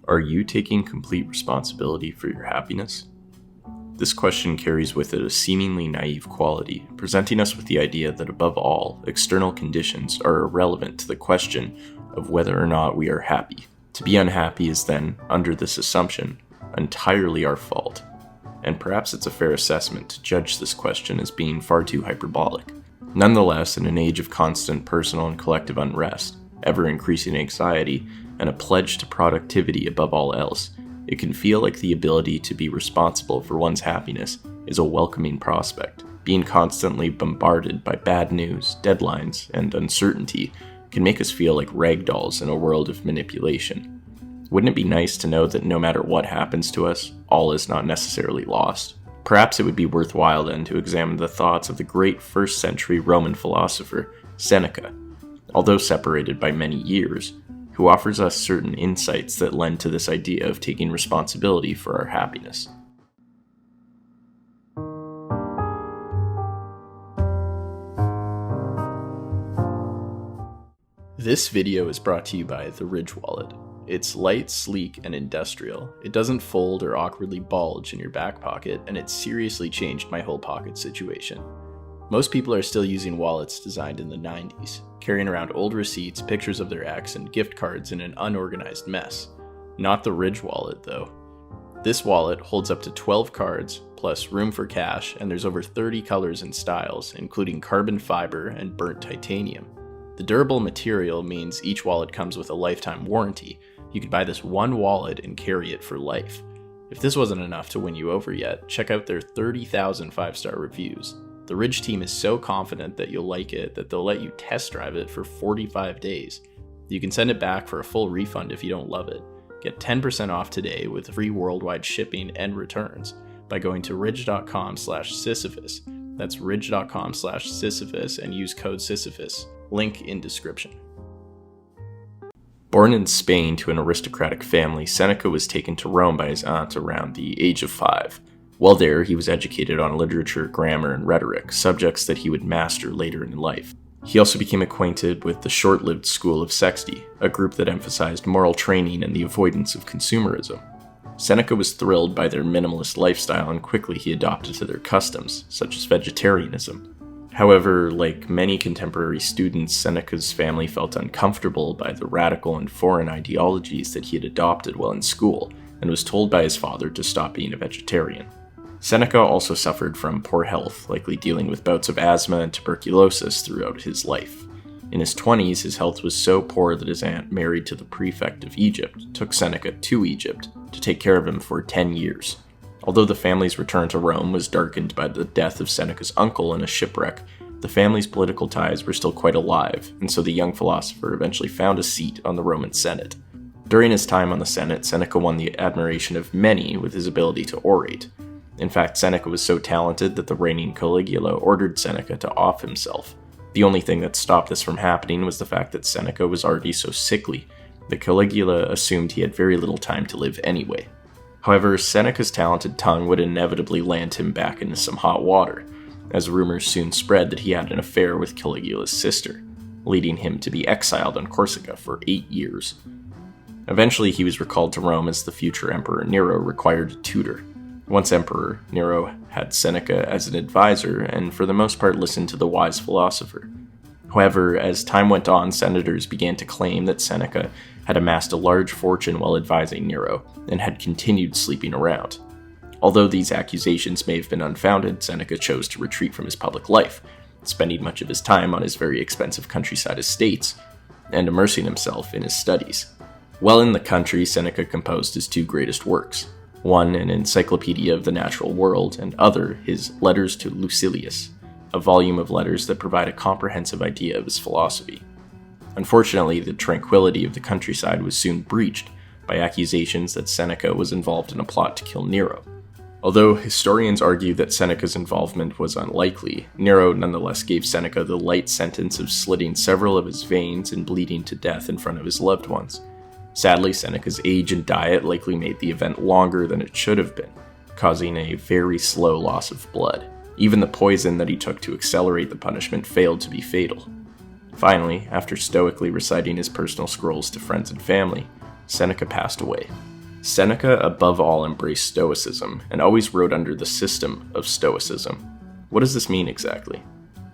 Are you taking complete responsibility for your happiness? This question carries with it a seemingly naive quality, presenting us with the idea that above all, external conditions are irrelevant to the question of whether or not we are happy. To be unhappy is then, under this assumption, entirely our fault. And perhaps it's a fair assessment to judge this question as being far too hyperbolic. Nonetheless, in an age of constant personal and collective unrest, ever-increasing anxiety, and a pledge to productivity above all else, it can feel like the ability to be responsible for one's happiness is a welcoming prospect. Being constantly bombarded by bad news, deadlines, and uncertainty can make us feel like ragdolls in a world of manipulation. Wouldn't it be nice to know that no matter what happens to us, all is not necessarily lost? Perhaps it would be worthwhile then to examine the thoughts of the great first-century Roman philosopher, Seneca, although separated by many years, who offers us certain insights that lend to this idea of taking responsibility for our happiness. This video is brought to you by the Ridge Wallet. It's light, sleek, and industrial. It doesn't fold or awkwardly bulge in your back pocket, and it seriously changed my whole pocket situation. Most people are still using wallets designed in the 90s, carrying around old receipts, pictures of their ex, and gift cards in an unorganized mess. Not the Ridge Wallet, though. This wallet holds up to 12 cards, plus room for cash, and there's over 30 colors and styles, including carbon fiber and burnt titanium. The durable material means each wallet comes with a lifetime warranty. You could buy this one wallet and carry it for life. If this wasn't enough to win you over yet, check out their 30,000 5-star reviews. The Ridge team is so confident that you'll like it that they'll let you test drive it for 45 days. You can send it back for a full refund if you don't love it. Get 10% off today with free worldwide shipping and returns by going to ridge.com/Sisyphus. That's ridge.com/Sisyphus and use code Sisyphus. Link in description. Born in Spain to an aristocratic family, Seneca was taken to Rome by his aunt around the age of 5. While there, he was educated on literature, grammar, and rhetoric, subjects that he would master later in life. He also became acquainted with the short-lived school of sexty, a group that emphasized moral training and the avoidance of consumerism. Seneca was thrilled by their minimalist lifestyle, and quickly he adopted to their customs, such as vegetarianism. However, like many contemporary students, Seneca's family felt uncomfortable by the radical and foreign ideologies that he had adopted while in school, and was told by his father to stop being a vegetarian. Seneca also suffered from poor health, likely dealing with bouts of asthma and tuberculosis throughout his life. In his 20s, his health was so poor that his aunt, married to the prefect of Egypt, took Seneca to Egypt to take care of him for 10 years. Although the family's return to Rome was darkened by the death of Seneca's uncle in a shipwreck, the family's political ties were still quite alive, and so the young philosopher eventually found a seat on the Roman Senate. During his time on the Senate, Seneca won the admiration of many with his ability to orate. In fact, Seneca was so talented that the reigning Caligula ordered Seneca to off himself. The only thing that stopped this from happening was the fact that Seneca was already so sickly that Caligula assumed he had very little time to live anyway. However, Seneca's talented tongue would inevitably land him back into some hot water, as rumors soon spread that he had an affair with Caligula's sister, leading him to be exiled on Corsica for 8 years. Eventually, he was recalled to Rome as the future Emperor Nero required a tutor. Once emperor, Nero had Seneca as an advisor and for the most part listened to the wise philosopher. However, as time went on, senators began to claim that Seneca had amassed a large fortune while advising Nero and had continued sleeping around. Although these accusations may have been unfounded, Seneca chose to retreat from his public life, spending much of his time on his very expensive countryside estates and immersing himself in his studies. While in the country, Seneca composed his 2 greatest works, one an encyclopedia of the natural world, and other his Letters to Lucilius, a volume of letters that provide a comprehensive idea of his philosophy. Unfortunately, the tranquility of the countryside was soon breached by accusations that Seneca was involved in a plot to kill Nero. Although historians argue that Seneca's involvement was unlikely, Nero nonetheless gave Seneca the light sentence of slitting several of his veins and bleeding to death in front of his loved ones. Sadly, Seneca's age and diet likely made the event longer than it should have been, causing a very slow loss of blood. Even the poison that he took to accelerate the punishment failed to be fatal. Finally, after stoically reciting his personal scrolls to friends and family, Seneca passed away. Seneca above all embraced Stoicism and always wrote under the system of Stoicism. What does this mean exactly?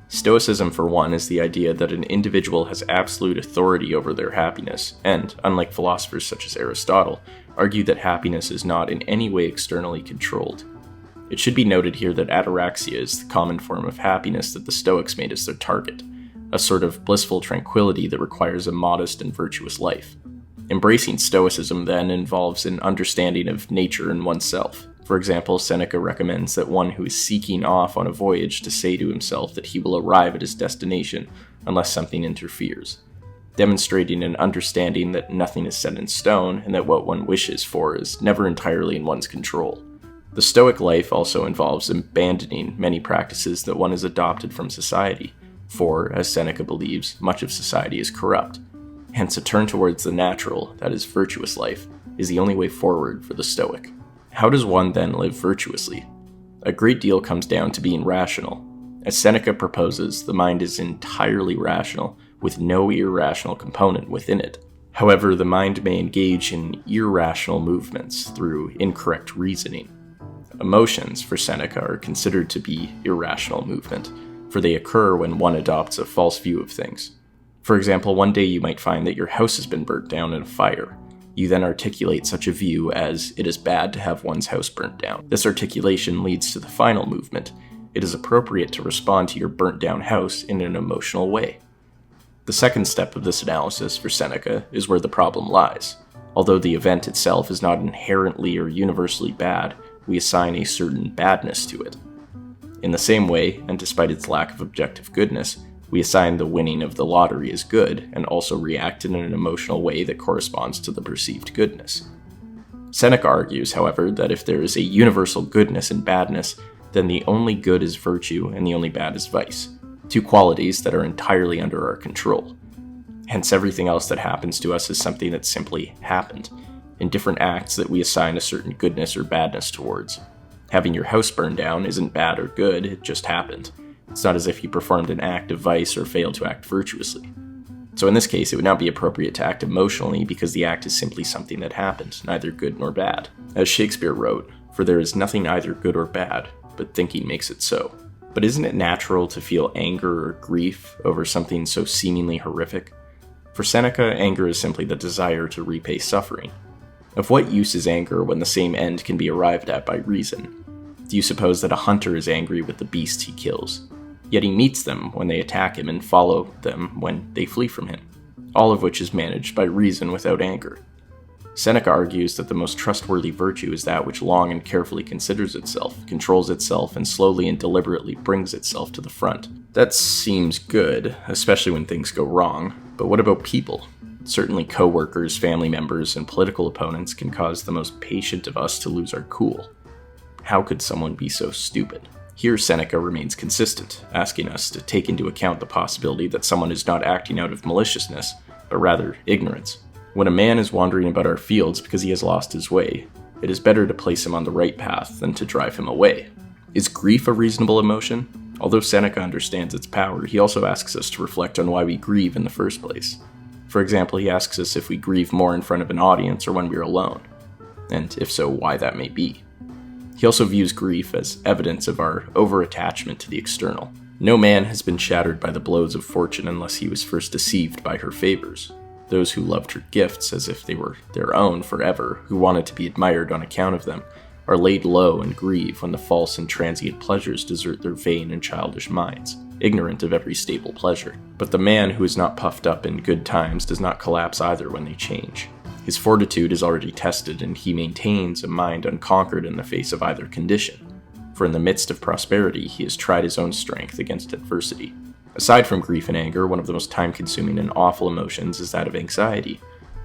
Stoicism, for one, is the idea that an individual has absolute authority over their happiness, and, unlike philosophers such as Aristotle, argue that happiness is not in any way externally controlled. It should be noted here that ataraxia is the common form of happiness that the Stoics made as their target, a sort of blissful tranquility that requires a modest and virtuous life. Embracing Stoicism, then, involves an understanding of nature and oneself. For example, Seneca recommends that one who is seeking off on a voyage to say to himself that he will arrive at his destination unless something interferes, demonstrating an understanding that nothing is set in stone and that what one wishes for is never entirely in one's control. The Stoic life also involves abandoning many practices that one has adopted from society, for, as Seneca believes, much of society is corrupt. Hence, a turn towards the natural, that is, virtuous life, is the only way forward for the Stoic. How does one then live virtuously? A great deal comes down to being rational. As Seneca proposes, the mind is entirely rational, with no irrational component within it. However, the mind may engage in irrational movements through incorrect reasoning. Emotions, for Seneca, are considered to be irrational movement, for they occur when one adopts a false view of things. For example, one day you might find that your house has been burnt down in a fire. You then articulate such a view as, it is bad to have one's house burnt down. This articulation leads to the final movement. It is appropriate to respond to your burnt down house in an emotional way. The second step of this analysis for Seneca is where the problem lies. Although the event itself is not inherently or universally bad, we assign a certain badness to it. In the same way, and despite its lack of objective goodness, we assign the winning of the lottery as good, and also react in an emotional way that corresponds to the perceived goodness. Seneca argues, however, that if there is a universal goodness and badness, then the only good is virtue and the only bad is vice, two qualities that are entirely under our control. Hence, everything else that happens to us is something that simply happened, in different acts that we assign a certain goodness or badness towards. Having your house burned down isn't bad or good, it just happened. It's not as if you performed an act of vice or failed to act virtuously. So in this case, it would not be appropriate to act emotionally because the act is simply something that happened, neither good nor bad. As Shakespeare wrote, "For there is nothing either good or bad, but thinking makes it so." But isn't it natural to feel anger or grief over something so seemingly horrific? For Seneca, anger is simply the desire to repay suffering. Of what use is anger when the same end can be arrived at by reason? Do you suppose that a hunter is angry with the beasts he kills? Yet he meets them when they attack him and follow them when they flee from him, all of which is managed by reason without anger. Seneca argues that the most trustworthy virtue is that which long and carefully considers itself, controls itself, and slowly and deliberately brings itself to the front. That seems good, especially when things go wrong, but what about people? Certainly co-workers, family members, and political opponents can cause the most patient of us to lose our cool. How could someone be so stupid? Here Seneca remains consistent, asking us to take into account the possibility that someone is not acting out of maliciousness, but rather ignorance. When a man is wandering about our fields because he has lost his way, it is better to place him on the right path than to drive him away. Is grief a reasonable emotion? Although Seneca understands its power, he also asks us to reflect on why we grieve in the first place. For example, he asks us if we grieve more in front of an audience or when we are alone, and if so, why that may be. He also views grief as evidence of our over-attachment to the external. No man has been shattered by the blows of fortune unless he was first deceived by her favors. Those who loved her gifts as if they were their own forever, who wanted to be admired on account of them, are laid low and grieve when the false and transient pleasures desert their vain and childish minds, ignorant of every stable pleasure. But the man who is not puffed up in good times does not collapse either when they change. His fortitude is already tested, and he maintains a mind unconquered in the face of either condition. For in the midst of prosperity, he has tried his own strength against adversity. Aside from grief and anger, one of the most time-consuming and awful emotions is that of anxiety.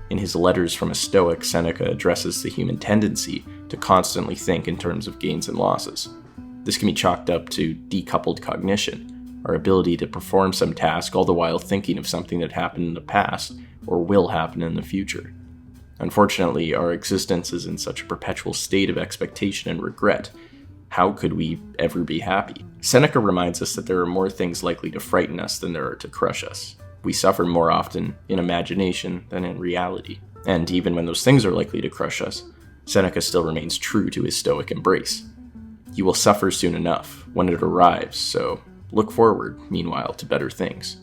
In his Letters from a Stoic, Seneca addresses the human tendency to constantly think in terms of gains and losses. This can be chalked up to decoupled cognition, our ability to perform some task all the while thinking of something that happened in the past or will happen in the future. Unfortunately, our existence is in such a perpetual state of expectation and regret. How could we ever be happy? Seneca reminds us that there are more things likely to frighten us than there are to crush us. We suffer more often in imagination than in reality. And even when those things are likely to crush us, Seneca still remains true to his Stoic embrace. You will suffer soon enough when it arrives, so look forward, meanwhile, to better things.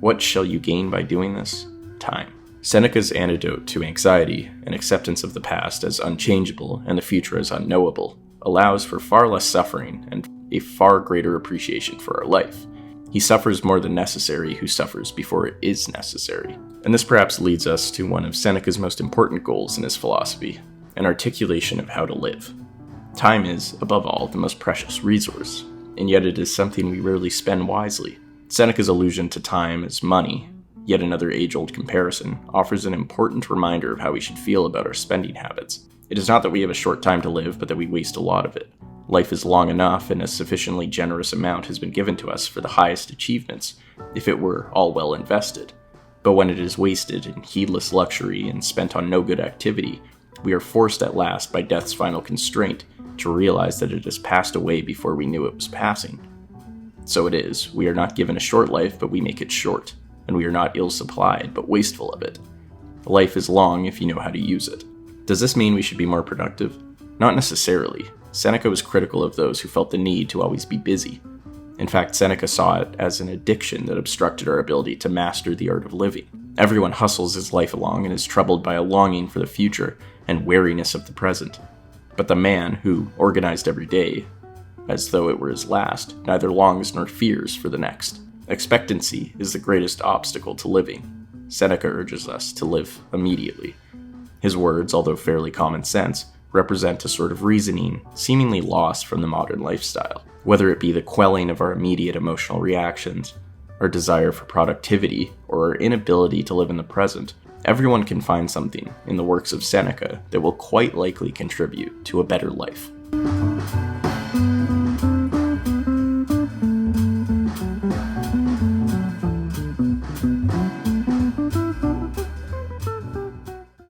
What shall you gain by doing this? Time. Seneca's antidote to anxiety and acceptance of the past as unchangeable and the future as unknowable allows for far less suffering and a far greater appreciation for our life. He suffers more than necessary who suffers before it is necessary. And this perhaps leads us to one of Seneca's most important goals in his philosophy, an articulation of how to live. Time is, above all, the most precious resource, and yet it is something we rarely spend wisely. Seneca's allusion to time as money, yet another age-old comparison, offers an important reminder of how we should feel about our spending habits. It is not that we have a short time to live, but that we waste a lot of it. Life is long enough, and a sufficiently generous amount has been given to us for the highest achievements, if it were all well invested. But when it is wasted in heedless luxury and spent on no good activity, we are forced at last by death's final constraint to realize that it has passed away before we knew it was passing. So it is, we are not given a short life, but we make it short, and we are not ill-supplied, but wasteful of it. Life is long if you know how to use it. Does this mean we should be more productive? Not necessarily. Seneca was critical of those who felt the need to always be busy. In fact, Seneca saw it as an addiction that obstructed our ability to master the art of living. Everyone hustles his life along and is troubled by a longing for the future and wariness of the present. But the man who organized every day, as though it were his last, neither longs nor fears for the next. Expectancy is the greatest obstacle to living. Seneca urges us to live immediately. His words, although fairly common sense, represent a sort of reasoning seemingly lost from the modern lifestyle. Whether it be the quelling of our immediate emotional reactions, our desire for productivity, or our inability to live in the present, everyone can find something in the works of Seneca that will quite likely contribute to a better life.